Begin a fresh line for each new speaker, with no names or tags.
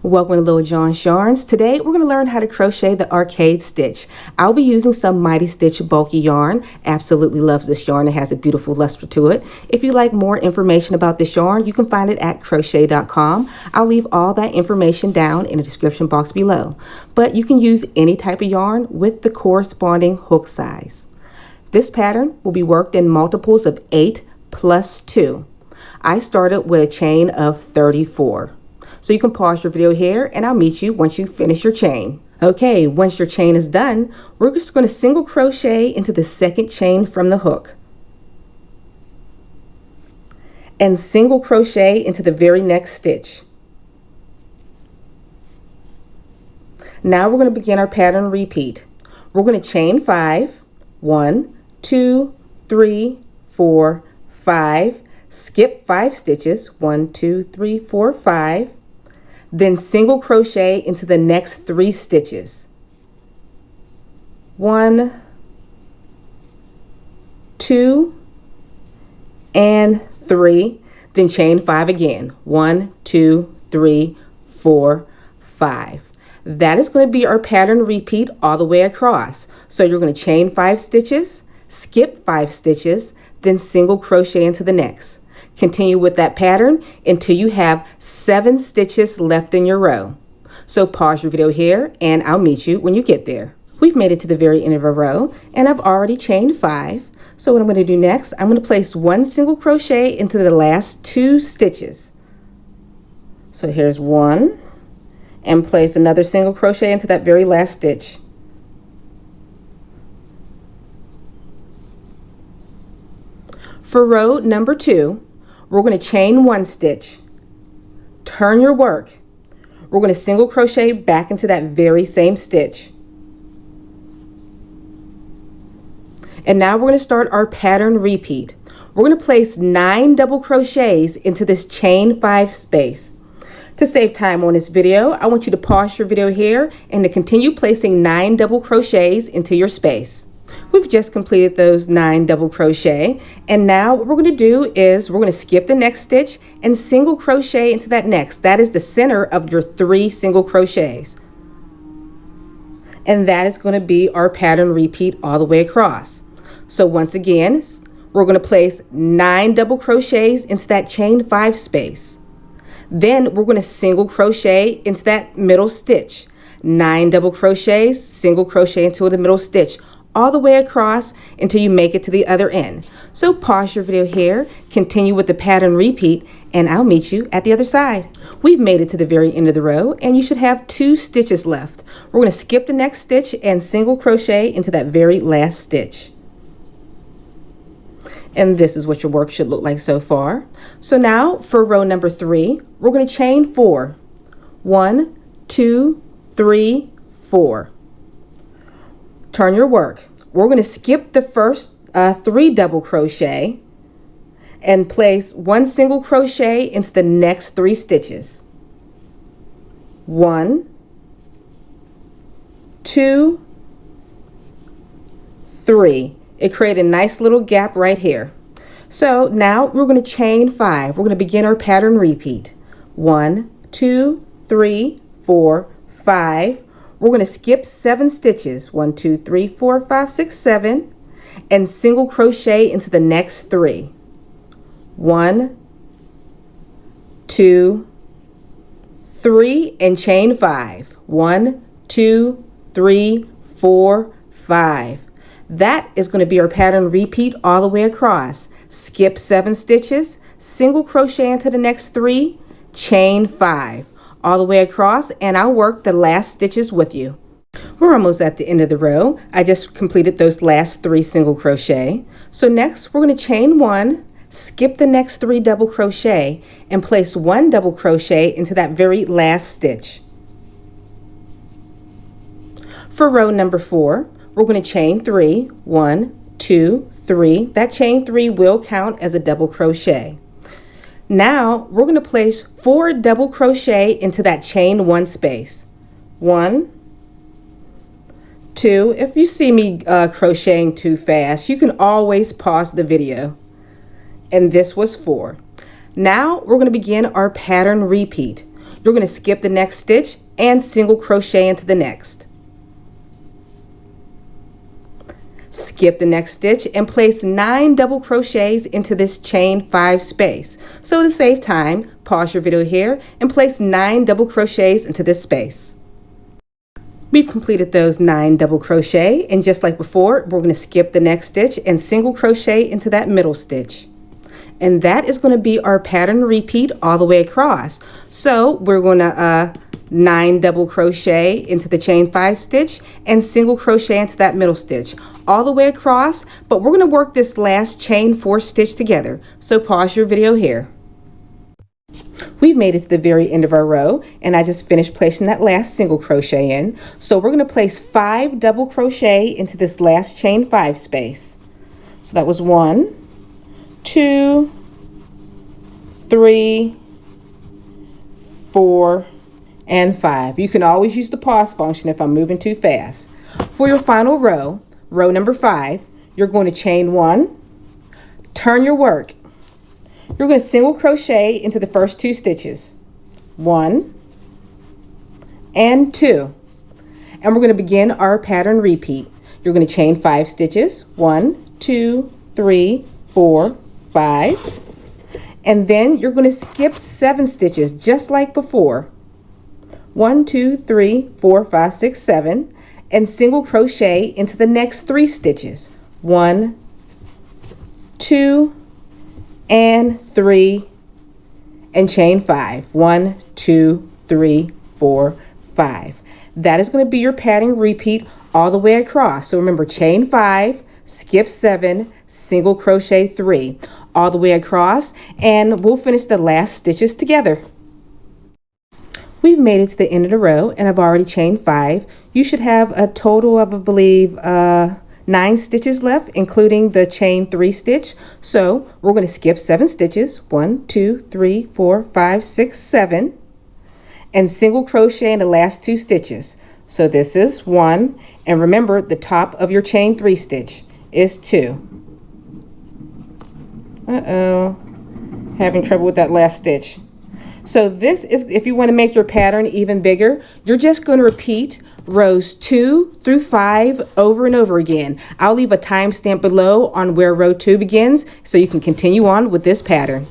Welcome to Little John's Yarns. Today we're going to learn how to crochet the arcade stitch. I'll be using some Mighty Stitch bulky yarn. Absolutely loves this yarn. It has a beautiful luster to it. If you'd like more information about this yarn, you can find it at crochet.com. I'll leave all that information down in the description box below. But you can use any type of yarn with the corresponding hook size. This pattern will be worked in multiples of 8 plus 2. I started with a chain of 34. So you can pause your video here and I'll meet you once you finish your chain. Okay, once your chain is done, we're just going to single crochet into the second chain from the hook. And single crochet into the very next stitch. Now we're going to begin our pattern repeat. We're going to chain 5. 1, 2, 3, 4, 5. Skip 5 stitches. 1, 2, 3, 4, 5. Then single crochet into the next 3 stitches. 1, 2, and 3. Then chain 5 again. 1, 2, 3, 4, 5. That is going to be our pattern repeat all the way across. So you're going to chain 5 stitches, skip 5 stitches, then single crochet into the next. Continue with that pattern until you have 7 stitches left in your row. So pause your video here and I'll meet you when you get there. We've made it to the very end of our row and I've already chained 5. So what I'm going to do next, I'm going to place 1 single crochet into the last 2 stitches. So here's 1 and place another single crochet into that very last stitch. For row number 2, we're going to chain 1 stitch, turn your work. We're going to single crochet back into that very same stitch. And now we're going to start our pattern repeat. We're going to place 9 double crochets into this chain 5 space. To save time on this video, I want you to pause your video here and to continue placing 9 double crochets into your space. We've just completed those 9 double crochet, and now what we're going to do is we're going to skip the next stitch and single crochet into that next. That is the center of your 3 single crochets. And that is going to be our pattern repeat all the way across. So once again, we're going to place 9 double crochets into that chain 5 space. Then we're going to single crochet into that middle stitch. 9 double crochets, single crochet into the middle stitch, all the way across until you make it to the other end. So pause your video here, continue with the pattern repeat, and I'll meet you at the other side. We've made it to the very end of the row and you should have 2 stitches left. We're going to skip the next stitch and single crochet into that very last stitch. And this is what your work should look like so far. So now for row number 3, we're going to chain 4. 1, 2, 3, 4. Turn your work. We're going to skip the first 3 double crochet and place 1 single crochet into the next 3 stitches. 1, 2, 3. It created a nice little gap right here. So now we're going to chain 5. We're going to begin our pattern repeat. 1, 2, 3, 4, 5. We're going to skip 7 stitches. 1, 2, 3, 4, 5, 6, 7. And single crochet into the next 3. 1, 2, 3, and chain 5. 1, 2, 3, 4, 5. That is going to be our pattern repeat all the way across. Skip 7 stitches, single crochet into the next 3, chain 5. All the way across, and I'll work the last stitches with you. We're almost at the end of the row. I just completed those last 3 single crochet. So next we're going to chain 1, skip the next 3 double crochet, and place 1 double crochet into that very last stitch. For row number 4, we're going to chain 3. 1, 2, 3. That chain 3 will count as a double crochet. Now we're going to place 4 double crochet into that chain 1 space. 1, 2. If you see me crocheting too fast, you can always pause the video. And this was 4. Now we're going to begin our pattern repeat. you're going to skip the next stitch and single crochet into the next. Skip the next stitch and place 9 double crochets into this chain 5 space. So to save time, pause your video here and place 9 double crochets into this space. We've completed those 9 double crochet, and just like before, we're going to skip the next stitch and single crochet into that middle stitch. And that is going to be our pattern repeat all the way across. So we're going to 9 double crochet into the chain 5 stitch and single crochet into that middle stitch all the way across, but we're going to work this last chain 4 stitch together. So pause your video here. We've made it to the very end of our row, and I just finished placing that last single crochet in. So we're going to place 5 double crochet into this last chain 5 space. So that was 1, 2, 3, 4, and 5. You can always use the pause function if I'm moving too fast. For your final row, row number 5, you're going to chain 1, turn your work. You're going to single crochet into the first 2 stitches, 1 and 2, and we're going to begin our pattern repeat. You're going to chain 5 stitches, 1, 2, 3, 4, 5, and then you're going to skip 7 stitches just like before, 1, 2, 3, 4, 5, 6, 7, and single crochet into the next 3 stitches, 1, 2, and 3, and chain 5, 1, 2, 3, 4, 5. That is going to be your pattern repeat all the way across. So remember, chain 5, skip 7, single crochet 3 all the way across, and we'll finish the last stitches together. We've made it to the end of the row, and I've already chained 5. You should have a total of, I believe, 9 stitches left, including the chain 3 stitch. So we're going to skip 7 stitches, 1, 2, 3, 4, 5, 6, 7, and single crochet in the last 2 stitches. So this is 1, and remember, the top of your chain 3 stitch is 2. Having trouble with that last stitch. So this is, if you want to make your pattern even bigger, you're just going to repeat rows 2 through 5 over and over again. I'll leave a timestamp below on where row 2 begins so you can continue on with this pattern.